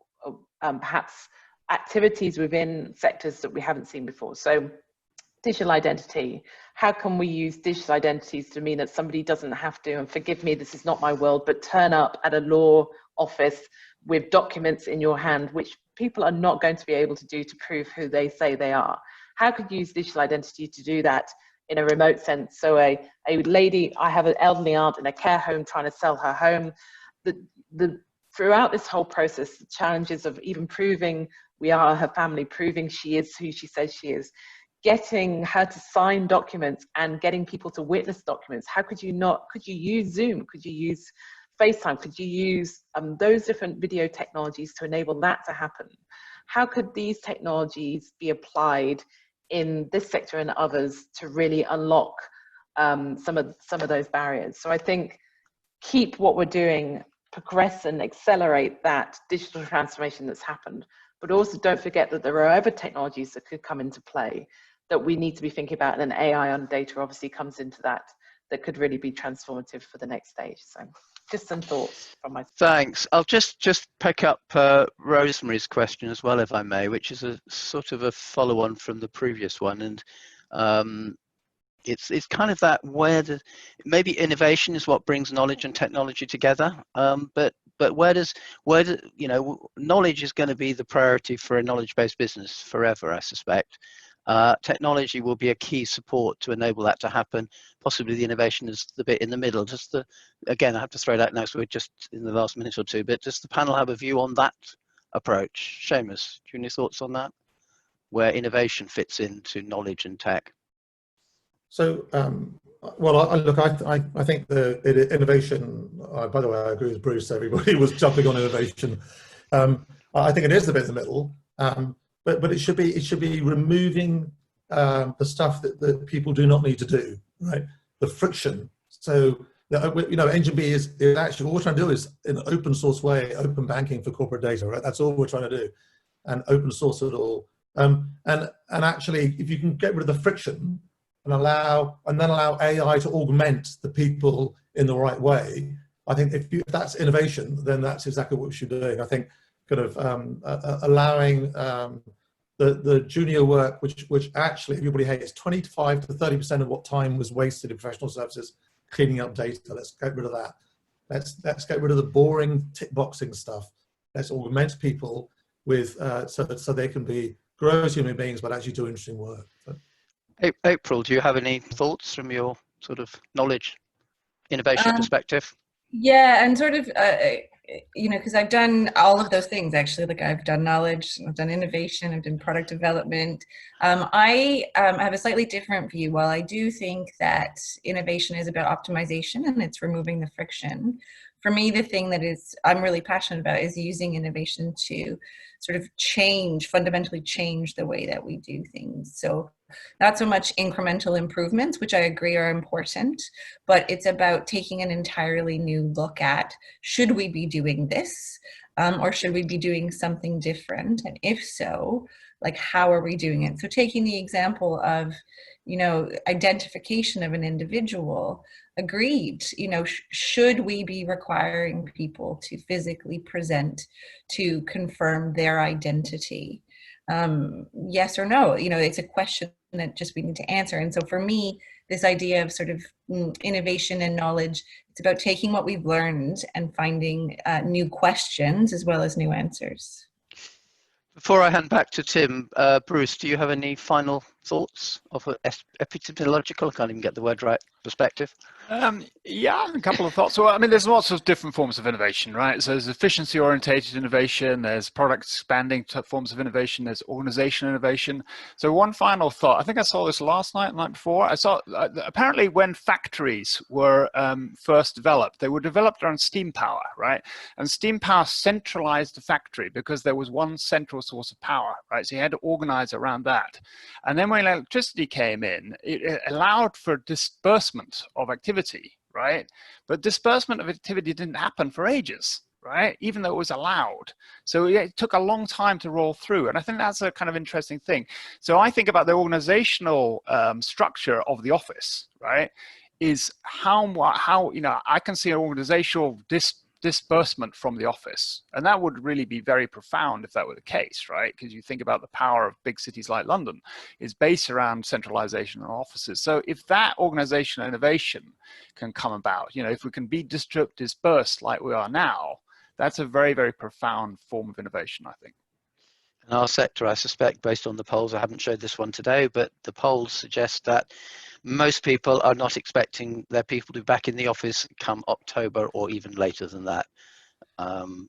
perhaps activities within sectors that we haven't seen before. So digital identity, how can we use digital identities to mean that somebody doesn't have to, and forgive me, this is not my world, but turn up at a law office with documents in your hand, which people are not going to be able to do to prove who they say they are. How could you use digital identity to do that in a remote sense. So a lady, I have an elderly aunt in a care home trying to sell her home. Throughout this whole process, the challenges of even proving we are her family, proving she is who she says she is, getting her to sign documents and getting people to witness documents. How could you not? Could you use Zoom? Could you use FaceTime? Could you use those different video technologies to enable that to happen? How could these technologies be applied in this sector and others to really unlock some of those barriers? So I think keep what we're doing, progress and accelerate that digital transformation that's happened, but also don't forget that there are other technologies that could come into play that we need to be thinking about, and AI on data obviously comes into that could really be transformative for the next stage. So just some thoughts from my side. Thanks. I'll just pick up Rosemary's question as well, if I may, which is a sort of a follow-on from the previous one. And it's kind of that maybe innovation is what brings knowledge and technology together. But where do knowledge is going to be the priority for a knowledge-based business forever, I suspect. Technology will be a key support to enable that to happen. Possibly the innovation is the bit in the middle. Again, I have to throw that now, so we're just in the last minute or two, but does the panel have a view on that approach? Seamus, do you have any thoughts on that? Where innovation fits into knowledge and tech? So, well, I think the innovation, by the way, I agree with Bruce, everybody was jumping on innovation. I think it is the bit in the middle. But it should be removing the stuff that people do not need to do, right? The friction. So Engine B is actually what we're trying to do is in an open source way, open banking for corporate data, right? That's all we're trying to do, and open source it all. And actually, if you can get rid of the friction and then allow AI to augment the people in the right way, I think if that's innovation, then that's exactly what we should be doing. I think kind of allowing the junior work, which actually everybody hates, 25 to 30% of what time was wasted in professional services cleaning up data. Let's get rid of that. Let's get rid of the boring tick boxing stuff. Let's augment people with so they can grow as human beings, but actually do interesting work. So. April, do you have any thoughts from your sort of knowledge innovation perspective? Yeah, and sort of, because I've done all of those things actually. Like I've done knowledge, I've done innovation, I've done product development. I have a slightly different view. While I do think that innovation is about optimization and it's removing the friction, for me, the thing that I'm really passionate about is using innovation to sort of fundamentally change the way that we do things. So not so much incremental improvements, which I agree are important, but it's about taking an entirely new look at, should we be doing this or should we be doing something different? And if so, like, how are we doing it? So taking the example of, identification of an individual, agreed, should we be requiring people to physically present to confirm their identity? Yes or no? It's a question that just we need to answer. And so for me, this idea of sort of innovation and knowledge, it's about taking what we've learned and finding new questions as well as new answers. Before I hand back to Tim, Bruce, do you have any final thoughts of an epidemiological, I can't even get the word right, perspective? Yeah, a couple of thoughts. Well, I mean, there's lots of different forms of innovation, right? So there's efficiency-orientated innovation, there's product expanding forms of innovation, there's organization innovation. So one final thought, I think I saw this last night, the night before. I saw, apparently when factories were first developed, they were developed around steam power, right? And steam power centralized the factory because there was one central source of power, right? So you had to organize around that. And then when electricity came in, it allowed for disbursement of activity, right? But disbursement of activity didn't happen for ages, right? Even though it was allowed. So it took a long time to roll through. And I think that's a kind of interesting thing. So I think about the organizational structure of the office, right? Is how I can see an organizational disbursement from the office. And that would really be very profound if that were the case, right? Because you think about the power of big cities like London is based around centralization of offices. So if that organizational innovation can come about, if we can be dispersed like we are now, that's a very, very profound form of innovation, I think. In our sector, I suspect, based on the polls, I haven't showed this one today, but the polls suggest that most people are not expecting their people to be back in the office come October or even later than that.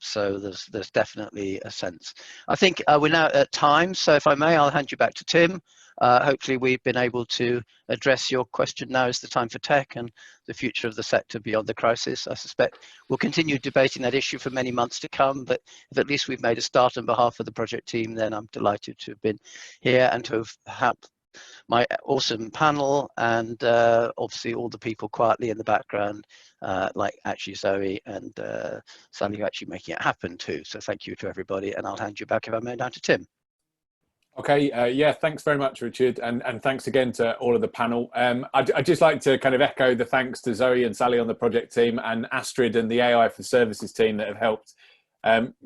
So there's definitely a sense. I think we're now at time, so if I may, I'll hand you back to Tim. Hopefully we've been able to address your question. Now is the time for tech and the future of the sector beyond the crisis. I suspect we'll continue debating that issue for many months to come, but if at least we've made a start on behalf of the project team, then I'm delighted to have been here and to have had my awesome panel, and obviously all the people quietly in the background, like actually Zoe and Sally, who are actually making it happen too. So thank you to everybody, and I'll hand you back, if I may, now to Tim. Okay, yeah, thanks very much, Richard, and thanks again to all of the panel. I'd just like to kind of echo the thanks to Zoe and Sally on the project team, and Astrid and the AI for Services team that have helped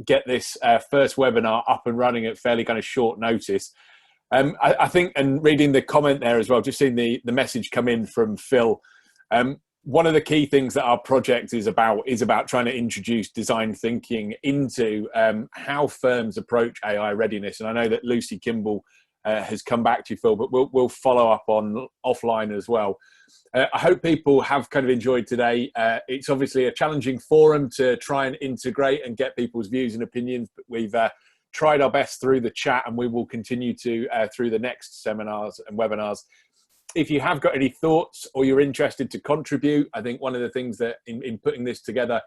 get this first webinar up and running at fairly kind of short notice. I think, and reading the comment there as well, just seeing the message come in from Phil, one of the key things that our project is about trying to introduce design thinking into how firms approach AI readiness. And I know that Lucy Kimball has come back to you, Phil, but we'll follow up on offline as well. I hope people have kind of enjoyed today. It's obviously a challenging forum to try and integrate and get people's views and opinions, but we've tried our best through the chat, and we will continue to through the next seminars and webinars. If you have got any thoughts or you're interested to contribute, I think one of the things that in putting this together,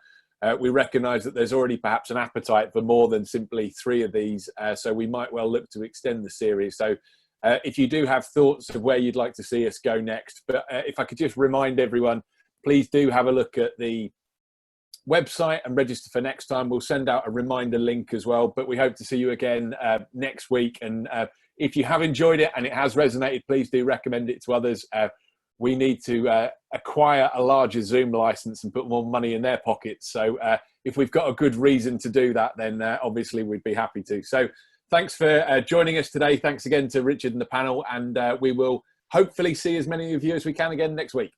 we recognise that there's already perhaps an appetite for more than simply 3 of these, so we might well look to extend the series. So if you do have thoughts of where you'd like to see us go next, but if I could just remind everyone, please do have a look at the website and register for next time. We'll send out a reminder link as well, but we hope to see you again next week. And if you have enjoyed it and it has resonated, please do recommend it to others. We need to acquire a larger Zoom license and put more money in their pockets. So if we've got a good reason to do that, then obviously we'd be happy to. So thanks for joining us today. Thanks again to Richard and the panel, and we will hopefully see as many of you as we can again next week.